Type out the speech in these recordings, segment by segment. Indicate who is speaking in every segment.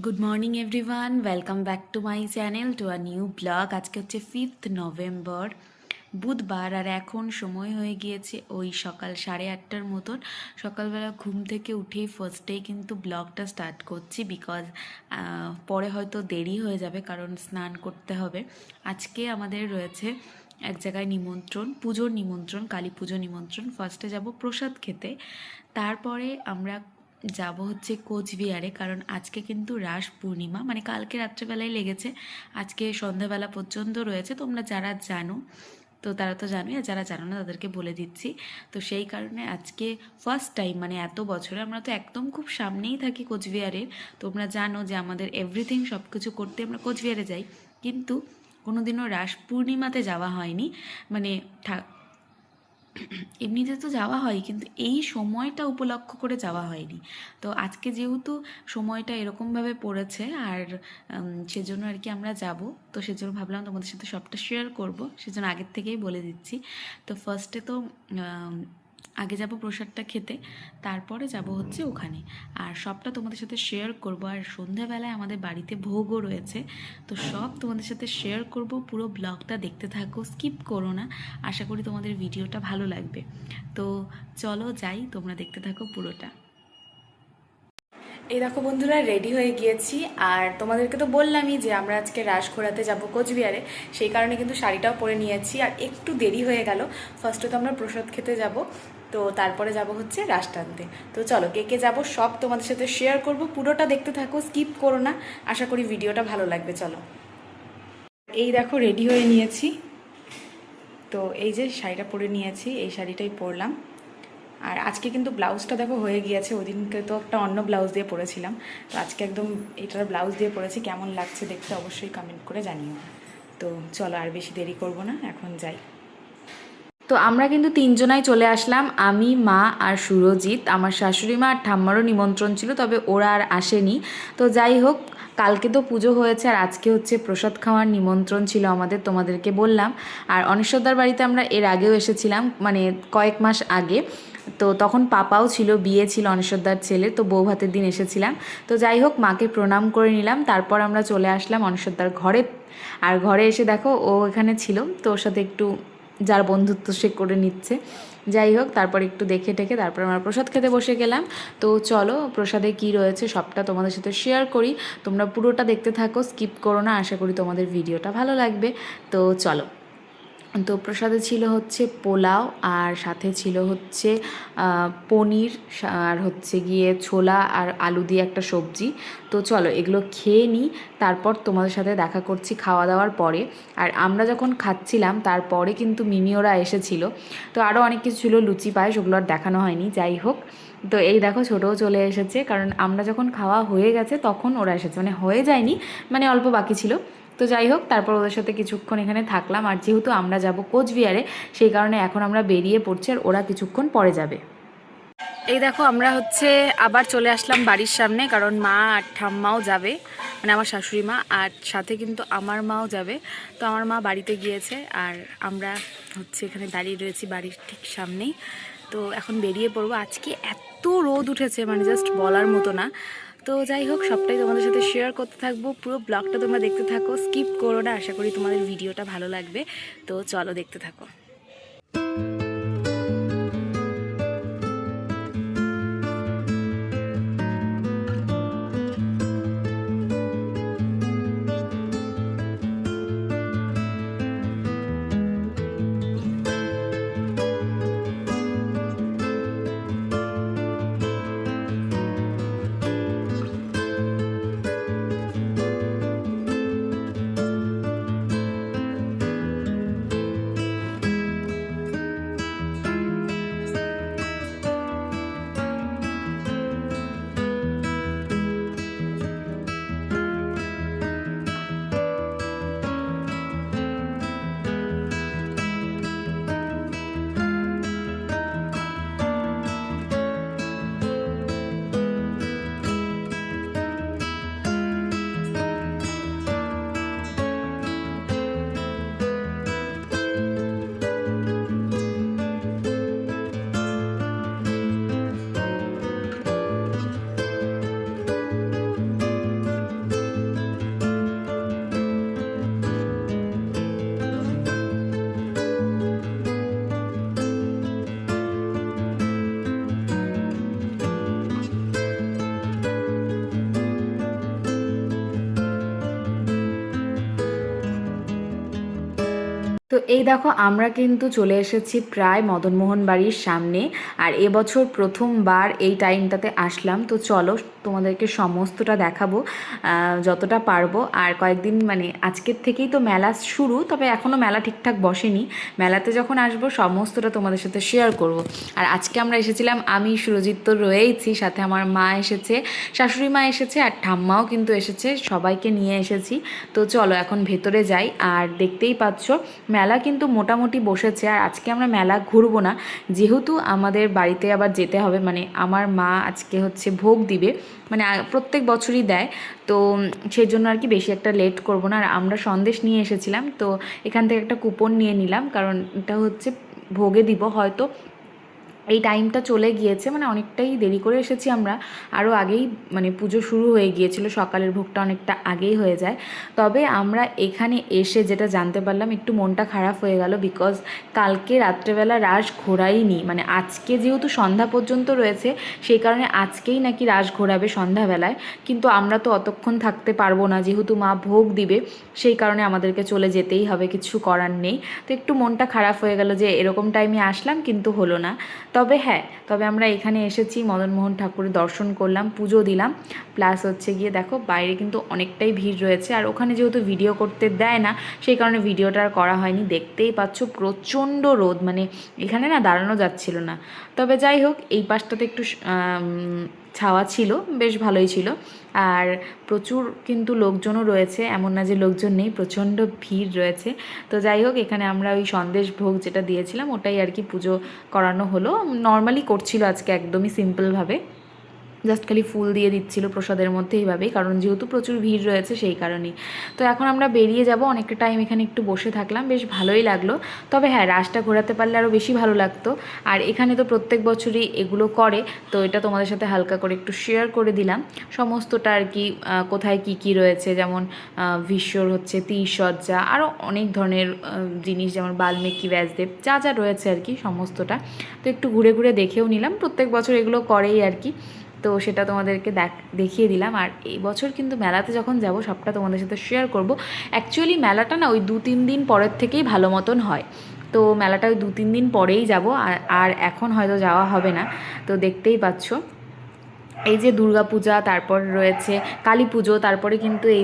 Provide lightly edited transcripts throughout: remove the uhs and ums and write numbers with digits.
Speaker 1: Good morning everyone, welcome back to my channel to a new blog. আজকে হচ্ছে 5th November, বুধবার, আর এখন সময় হয়ে গিয়েছে ওই সকাল 8:30টার মতন। সকালবেলা ঘুম থেকে উঠেই ফার্স্টেই কিন্তু ব্লগটা স্টার্ট করছি, বিকজ পরে হয়তো দেরি হয়ে যাবে কারণ স্নান করতে হবে। আজকে আমাদের রয়েছে এক জায়গায় নিমন্ত্রণ, পুজোর নিমন্ত্রণ, কালী পুজো নিমন্ত্রণ। ফার্স্টে যাব প্রসাদ খেতে, তারপরে আমরা যাব হচ্ছে কোচবিহারে, কারণ আজকে কিন্তু রাস পূর্ণিমা, মানে কালকে রাত্রেবেলায় লেগেছে, আজকে সন্ধ্যাবেলা পর্যন্ত রয়েছে। তোমরা যারা জানো তো তারা তো জানোই, আর যারা জানো না তাদেরকে বলে দিচ্ছি। তো সেই কারণে আজকে ফার্স্ট টাইম, মানে এত বছরে আমরা তো একদম খুব সামনেই থাকি কোচবিহারের। তোমরা জানো যে আমাদের এভরিথিং সব কিছু করতে আমরা কোচবিহারে যাই, কিন্তু কোনোদিনও রাস পূর্ণিমাতে যাওয়া হয়নি। মানে এমনিতে তো যাওয়া হয়, কিন্তু এই সময়টা উপলক্ষ করে যাওয়া হয়নি। তো আজকে যেহেতু সময়টা এরকমভাবে পড়েছে, আর সেজন্য আর কি আমরা যাব। তো সেজন্য ভাবলাম তোমাদের সাথে সবটা শেয়ার করব, সেজন্য আগের থেকেই বলে দিচ্ছি। তো ফার্স্টে তো আগে যাব প্রসাদটা খেতে, তারপরে যাব হচ্ছে ওখানে, আর সবটা তোমাদের সাথে শেয়ার করব। আর সন্ধ্যাবেলায় আমাদের বাড়িতে ভোগও রয়েছে, তো সব তোমাদের সাথে শেয়ার করব। পুরো ব্লগটা দেখতে থাকো, স্কিপ করো না। আশা করি তোমাদের ভিডিওটা ভালো লাগবে। তো চলো যাই, তোমরা দেখতে থাকো পুরোটা। এই দেখো বন্ধুরা, রেডি হয়ে গিয়েছি। আর তোমাদেরকে তো বললামই যে আমরা আজকে রাস ঘোরাতে যাব কোচবিহারে, সেই কারণে কিন্তু শাড়িটাও পরে নিয়েছি। আর একটু দেরি হয়ে গেল, ফার্স্টে তো আমরা প্রসাদ খেতে যাব, তো তারপরে যাব হচ্ছে রাস টানতে। তো চলো, কে কে যাবো সব তোমাদের সাথে শেয়ার করব, পুরোটা দেখতে থাকো, স্কিপ করো না। আশা করি ভিডিওটা ভালো লাগবে। চলো, এই দেখো রেডি হয়ে নিয়েছি। তো এই যে শাড়িটা পরে নিয়েছি, এই শাড়িটাই পরলাম। আর আজকে কিন্তু ব্লাউজটা দেখো হয়ে গিয়েছে, ওই দিনকে তো একটা অন্য ব্লাউজ দিয়ে পরেছিলাম, তো আজকে একদম এটার ব্লাউজ দিয়ে পরেছি। কেমন লাগছে দেখতে অবশ্যই কমেন্ট করে জানিও। তো চলো, আর বেশি দেরি করব না, এখন যাই। তো আমরা কিন্তু তিনজনাই চলে আসলাম, আমি, মা আর সুরজিৎ। আমার শাশুড়ি মা আর ঠাম্মারও নিমন্ত্রণ ছিল, তবে ওরা আর আসেনি। তো যাই হোক, কালকে তো পুজো হয়েছে, আর আজকে হচ্ছে প্রসাদ খাওয়ার নিমন্ত্রণ ছিল আমাদের, তোমাদেরকে বললাম। আর অনিশ্বরদার বাড়িতে আমরা এর আগেও এসেছিলাম, মানে কয়েক মাস আগে। তো তখন পাপাও ছিল, বিয়ে ছিল অনিশ্বরদার ছেলে, তো বউ ভাতের দিন এসেছিলাম। তো যাই হোক, মাকে প্রণাম করে নিলাম, তারপর আমরা চলে আসলাম অনিশ্বরদার ঘরে। আর ঘরে এসে দেখো ও এখানে ছিল, তো ওর সাথে একটু যার বন্ধুত্ব সে করে নিচ্ছে। যাই হোক, তারপর একটু দেখে টেকে তারপর আমরা প্রসাদ খেতে বসে গেলাম। তো চলো, প্রসাদে কি রয়েছে সবটা তোমাদের সাথে শেয়ার করি। তোমরা পুরোটা দেখতে থাকো, স্কিপ করো না। আশা করি তোমাদের ভিডিওটা ভালো লাগবে। তো চলো। তো প্রসাদে ছিল হচ্ছে পোলাও, আর সাথে ছিল হচ্ছে পনির, আর হচ্ছে গিয়ে ছোলা আর আলু দিয়ে একটা সবজি। তো চলো এগুলো খেয়ে নিই, তারপর তোমাদের সাথে দেখা করছি খাওয়া দাওয়ার পরে। আর আমরা যখন খাচ্ছিলাম তারপরে কিন্তু মিমি ওরা এসেছিল, তো আরও অনেক কিছু ছিল, লুচি পায়েস, ওগুলো আর দেখানো হয়নি। যাই হোক, তো এই দেখো ছোটও চলে এসেছে, কারণ আমরা যখন খাওয়া হয়ে গেছে তখন ওরা এসেছে, মানে হয়ে যায়নি, মানে অল্প বাকি ছিল। তো যাই হোক, তারপর ওদের সাথে কিছুক্ষণ এখানে থাকলাম। আর যেহেতু আমরা যাব কোচবিহারে, সেই কারণে এখন আমরা বেরিয়ে পড়ছি, আর ওরা কিছুক্ষণ পরে যাবে। এই দেখো, আমরা হচ্ছে আবার চলে আসলাম বাড়ির সামনে, কারণ মা আর ঠাম্মাও যাবে, মানে আমার শাশুড়ি মা, আর সাথে কিন্তু আমার মাও যাবে। তো আমার মা বাড়িতে গিয়েছে, আর আমরা হচ্ছে এখানে দাঁড়িয়ে রয়েছি বাড়ির ঠিক সামনেই। তো এখন বেরিয়ে পড়বো। আজকে এত রোদ উঠেছে, মানে জাস্ট বলার মতো না। তো যাই হোক, সবটাই তোমাদের সাথে শেয়ার করতে থাকবো, পুরো ব্লগটা তোমরা দেখতে থাকো, স্কিপ করো না। আশা করি তোমাদের ভিডিওটা ভালো লাগবে। তো চলো, দেখতে থাকো। তো এই দেখো আমরা কিন্তু চলে এসেছি প্রায় মদনমোহন বাড়ির সামনে। আর এবছর প্রথমবার এই টাইমটাতে আসলাম। তো চলো তোমাদেরকে সমস্তটা দেখাবো যতটা পারবো। আর কয়েকদিন মানে আজকের থেকেই তো মেলা শুরু, তবে এখনও মেলা ঠিকঠাক বসেনি। মেলাতে যখন আসবো সমস্তটা তোমাদের সাথে শেয়ার করব। আর আজকে আমরা এসেছিলাম, আমি সুরজিৎ তো রয়েইছি, সাথে আমার মা এসেছে, শাশুড়ি মা এসেছে, আর ঠাম্মাও কিন্তু এসেছে, সবাইকে নিয়ে এসেছি। তো চলো এখন ভেতরে যাই। আর দেখতেই পাচ্ছ মেলা কিন্তু মোটামুটি বসেছে। আর আজকে আমরা মেলা ঘুরবো না, যেহেতু আমাদের বাড়িতে আবার যেতে হবে। মানে আমার মা আজকে হচ্ছে ভোগ দিবে, মানে প্রত্যেক বছরই দেয়। তো সেই জন্য আর কি বেশি একটা লেট করব না। আর আমরা সন্দেশ নিয়ে এসেছিলাম, তো এখান থেকে একটা কুপন নিয়ে নিলাম, কারণ এটা হচ্ছে ভোগে দিব। হয়তো এই টাইমটা চলে গিয়েছে, মানে অনেকটাই দেরি করে এসেছি আমরা, আরও আগেই মানে পুজো শুরু হয়ে গিয়েছিল, সকালের ভোগটা অনেকটা আগেই হয়ে যায়। তবে আমরা এখানে এসে যেটা জানতে পারলাম, একটু মনটা খারাপ হয়ে গেল, বিকজ কালকে রাত্রেবেলা রাস ঘোরাইনি। মানে আজকে যেহেতু সন্ধ্যা পর্যন্ত রয়েছে, সেই কারণে আজকেই নাকি রাস ঘোরাবে সন্ধ্যাবেলায়। কিন্তু আমরা তো অতক্ষণ থাকতে পারবো না, যেহেতু মা ভোগ দিবে, সেই কারণে আমাদেরকে চলে যেতেই হবে, কিছু করার নেই। তো একটু মনটা খারাপ হয়ে গেল যে এরকম টাইমে আসলাম কিন্তু হলো না। তবে আমরা এখানে এসেছি, মদনমোহন ঠাকুরের দর্শন করলাম, পুজো দিলাম, প্লাস হচ্ছে গিয়ে দেখো বাইরে কিন্তু অনেকটাই ভিড় রয়েছে। আর ওখানে যেহেতু ভিডিও করতে দেয় না, সেই কারণে ভিডিওটা আর করা হয়নি। দেখতেই পাচ্ছ প্রচণ্ড রোদ, মানে এখানে না দাঁড়ানো যাচ্ছিল না। তবে যাই হোক, এই পাশটাতে একটু ছাওয়া ছিল, বেশ ভালোই ছিল। আর প্রচুর কিন্তু লোকজনও রয়েছে, এমন না যে লোকজন নেই, প্রচণ্ড ভিড় রয়েছে। তো যাই হোক, এখানে আমরা ওই সন্দেশ ভোগ যেটা দিয়েছিলাম ওটাই আর কি পুজো করানো হলো। নর্মালি করছিল আজকে, একদমই সিম্পলভাবে, জাস্ট খালি ফুল দিয়ে দিচ্ছিল প্রসাদের মধ্যে, এইভাবেই, কারণ যেহেতু প্রচুর ভিড় রয়েছে সেই কারণেই। তো এখন আমরা বেরিয়ে যাব, অনেকটা টাইম এখানে একটু বসে থাকলাম, বেশ ভালোই লাগলো। তবে হ্যাঁ, রাসটা ঘোরাতে পারলে আরও বেশি ভালো লাগতো। আর এখানে তো প্রত্যেক বছরই এগুলো করে, তো এটা তোমাদের সাথে হালকা করে একটু শেয়ার করে দিলাম সমস্তটা আর কি। কোথায় কি কি রয়েছে, যেমন ভীষ্মর হচ্ছে তীরসজ্জা, আরও অনেক ধরনের জিনিস, যেমন বাল্মীকি ব্যাসদেব, যা যা রয়েছে আর কি সমস্তটা। তো একটু ঘুরে ঘুরে দেখেও নিলাম, প্রত্যেক বছর এগুলো করেই আর কি। তো সেটা তোমাদেরকে দেখিয়ে দিলাম। আর এই বছর কিন্তু মেলাতে যখন যাব সবটা তোমাদের সাথে শেয়ার করব। অ্যাকচুয়ালি মেলাটা না ওই 2-3 দিন পরের থেকেই ভালো মতন হয়। তো মেলাটা ওই 2-3 দিন পরেই যাব, আর এখন হয়তো যাওয়া হবে না। তো দেখতেই পাচ্ছ এই যে দুর্গাপূজা, তারপর রয়েছে কালী পুজো, তারপরে কিন্তু এই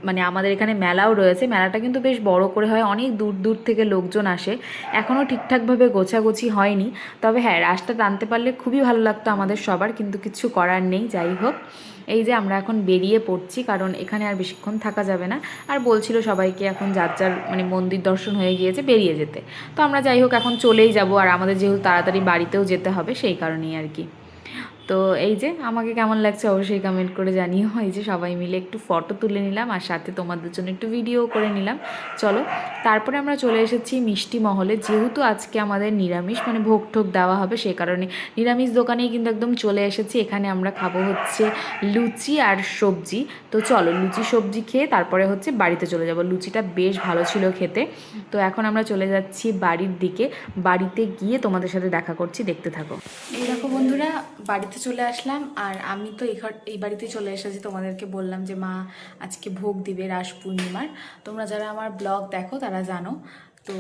Speaker 1: মানে আমাদের এখানে মেলাও রয়েছে। মেলাটা কিন্তু বেশ বড় করে হয়, অনেক দূর দূর থেকে লোকজন আসে। এখনও ঠিকঠাকভাবে গোছাগুছি হয়নি। তবে হ্যাঁ, রাসটা টানতে পারলে খুবই ভালো লাগতো আমাদের সবার, কিন্তু কিছু করার নেই। যাই হোক, এই যে আমরা এখন বেরিয়ে পড়ছি, কারণ এখানে আর বেশিক্ষণ থাকা যাবে না। আর বলছিল সবাইকে এখন যার যার মানে মন্দির দর্শন হয়ে গিয়েছে, বেরিয়ে যেতে। তো আমরা যাই হোক এখন চলেই যাব। আর আমাদের যেহেতু তাড়াতাড়ি বাড়িতেও যেতে হবে, সেই কারণেই আর কি। তো এই যে আমাকে কেমন লাগছে অবশ্যই কমেন্ট করে জানিও। এই যে সবাই মিলে একটু ফটো তুলে নিলাম, আর সাথে তোমাদের জন্য একটু ভিডিও করে নিলাম। চলো, তারপরে আমরা চলে এসেছি মিষ্টি মহলে। যেহেতু আজকে আমাদের নিরামিষ, মানে ভোগ ঠোক দেওয়া হবে, সে কারণে নিরামিষ দোকানেই কিন্তু একদম চলে এসেছি। এখানে আমরা খাবো হচ্ছে লুচি আর সবজি। তো চলো লুচি সবজি খেয়ে তারপরে হচ্ছে বাড়িতে চলে যাব। লুচিটা বেশ ভালো ছিল খেতে। তো এখন আমরা চলে যাচ্ছি বাড়ির দিকে। বাড়িতে গিয়ে তোমাদের সাথে দেখা করছি, দেখতে থাকো। এই দেখো বন্ধুরা, বাড়িতে চলে আসলাম। আর আমি তো এই বাড়িতে চলে এসেছি, তোমাদেরকে বললাম যে মা আজকে ভোগ দিবে রাস পূর্ণিমার। তোমরা যারা আমার ব্লগ দেখো তারা জানো। তো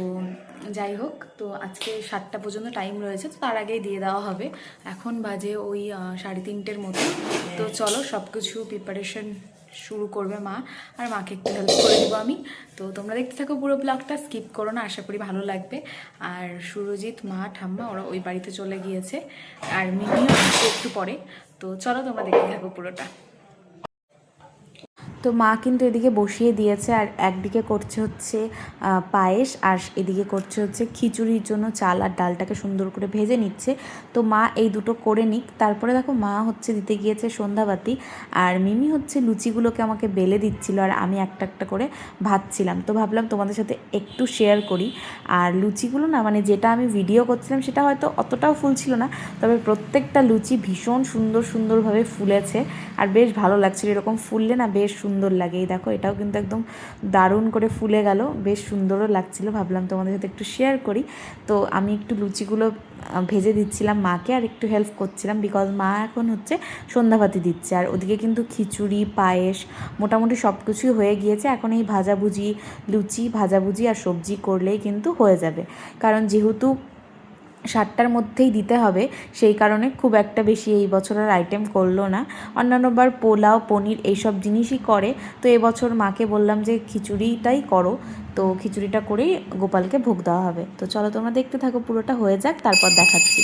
Speaker 1: যাই হোক, তো আজকে 7টা পর্যন্ত টাইম রয়েছে, তো তার আগেই দিয়ে দেওয়া হবে। এখন বাজে ওই 3:30-এর মতো। তো চলো সব কিছু প্রিপারেশন শুরু করবে মা, আর মাকে একটু হেল্প করে দেবো আমি। তো তোমরা দেখতে থাকো পুরো ব্লগটা, স্কিপ করো না, আশা করি ভালো লাগবে। আর সুরজিৎ, মা, ঠাম্মা ওরা ওই বাড়িতে চলে গিয়েছে, আর মিনিও একটু পরে। তো চলো তোমরা দেখতে থাকো পুরোটা। তো মা কিন্তু এদিকে বসিয়ে দিয়েছে, আর একদিকে করছে হচ্ছে পায়েস, আর এদিকে করছে হচ্ছে খিচুড়ির জন্য চাল আর ডালটাকে সুন্দর করে ভেজে নিচ্ছে। তো মা এই দুটো করে নিক, তারপরে দেখো মা হচ্ছে দিতে গিয়েছে সন্ধ্যাবাতি, আর মিমি হচ্ছে লুচিগুলোকে আমাকে বেলে দিচ্ছিল, আর আমি একটা একটা করে ভাজছিলাম। তো ভাবলাম তোমাদের সাথে একটু শেয়ার করি। আর লুচিগুলো না, মানে যেটা আমি ভিডিও করছিলাম সেটা হয়তো অতটাও ফুল ছিল না, তবে প্রত্যেকটা লুচি ভীষণ সুন্দরভাবে ফুলেছে, আর বেশ ভালো লাগছিল। এরকম ফুললে না বেশ সুন্দর লাগে। এই দেখো, এটাও কিন্তু একদম দারুণ করে ফুলে গেল, বেশ সুন্দরও লাগছিল। ভাবলাম তোমাদের সাথে একটু শেয়ার করি। তো আমি একটু লুচিগুলো ভেজে দিচ্ছিলাম মাকে, আর একটু হেল্প করছিলাম, বিকজ মা এখন হচ্ছে সন্ধ্যাবাতি দিচ্ছে। আর ওদিকে কিন্তু খিচুড়ি, পায়েস মোটামুটি সব কিছুই হয়ে গিয়েছে। এখন এই ভাজাভুজি, লুচি ভাজাভুজি আর সবজি করলেই কিন্তু হয়ে যাবে, কারণ যেহেতু 7টার মধ্যেই দিতে হবে, সেই কারণে খুব একটা বেশি এই বছর আর আইটেম করলো না। অন্যান্যবার পোলাও, পনির এইসব জিনিসই করে, তো এবছর মাকে বললাম যে খিচুড়িটাই করো, তো খিচুড়িটা করেই গোপালকে ভোগ দেওয়া হবে। তো চলো তোমরা দেখতে থাকো, পুরোটা হয়ে যাক, তারপর দেখাচ্ছি।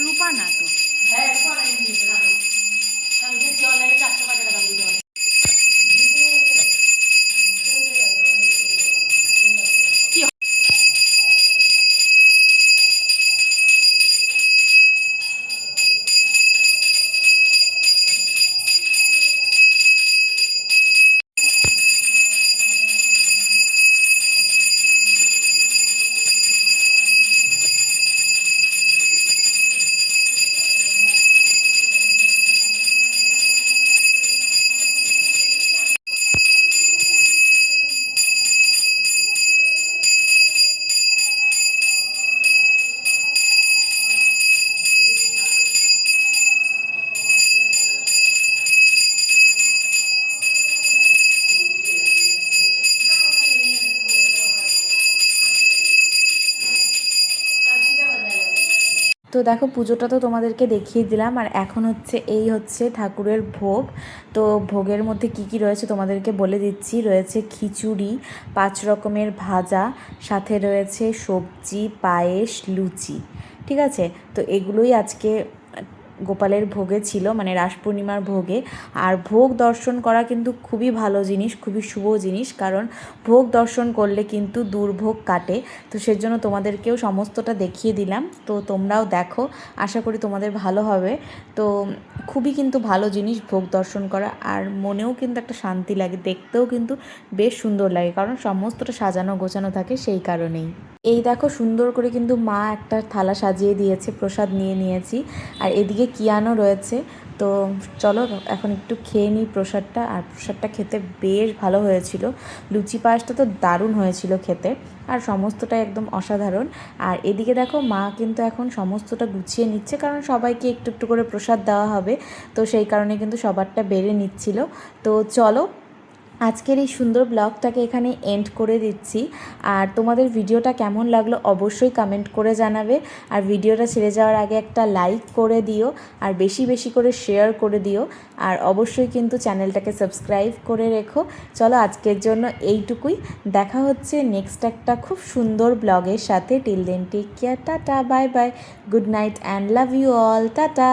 Speaker 1: রূপা না তো, তো দেখো পুজোটা তো তোমাদেরকে দেখিয়ে দিলাম, আর এখন হচ্ছে এই হচ্ছে ঠাকুরের ভোগ। তো ভোগের মধ্যে কি কি রয়েছে তোমাদেরকে বলে দিচ্ছি। রয়েছে খিচুড়ি, 5 রকমের ভাজা, সাথে রয়েছে সবজি, পায়েস, লুচি। ঠিক আছে, তো এগুলোই আজকে গোপালের ভোগে ছিল, মানে রাস পূর্ণিমার ভোগে। আর ভোগ দর্শন করা কিন্তু খুবই ভালো জিনিস, খুবই শুভ জিনিস, কারণ ভোগ দর্শন করলে কিন্তু দুর্ভোগ কাটে। তো সেজন্য তোমাদেরকেও সমস্তটা দেখিয়ে দিলাম, তো তোমরাও দেখো, আশা করি তোমাদের ভালো হবে। তো খুবই কিন্তু ভালো জিনিস ভোগ দর্শন করা, আর মনেও কিন্তু একটা শান্তি লাগে, দেখতেও কিন্তু বেশ সুন্দর লাগে, কারণ সমস্তটা সাজানো গোছানো থাকে সেই কারণেই। এই দেখো সুন্দর করে কিন্তু মা একটা থালা সাজিয়ে দিয়েছে, প্রসাদ নিয়ে নিয়েছি, আর এদিকে কিয়ানো রয়েছে। তো চলো এখন একটু খেয়ে নিই প্রসাদটা, আর প্রসাদটা খেতে বেশ ভালো হয়েছিল। লুচি পায়েসটা তো দারুণ হয়েছিল খেতে, আর সমস্তটাই একদম অসাধারণ। আর এদিকে দেখো মা কিন্তু এখন সমস্তটা গুছিয়ে নিচ্ছে, কারণ সবাইকে একটু একটু করে প্রসাদ দেওয়া হবে, তো সেই কারণে কিন্তু সবারটা বেড়ে নিচ্ছিল। তো চলো আজকের এই সুন্দর ব্লগটাকে এখানে এন্ড করে দিচ্ছি। আর তোমাদের ভিডিওটা কেমন লাগলো অবশ্যই কমেন্ট করে জানাবে, আর ভিডিওটা ছেড়ে যাওয়ার আগে একটা লাইক করে দিও, আর বেশি বেশি করে শেয়ার করে দিও, আর অবশ্যই কিন্তু চ্যানেলটাকে সাবস্ক্রাইব করে রেখো। চলো আজকের জন্য এইটুকুই, দেখা হচ্ছে নেক্সট একটা খুব সুন্দর ব্লগের সাথে। Till then take care, tata, bye bye, good night and love you all, tata.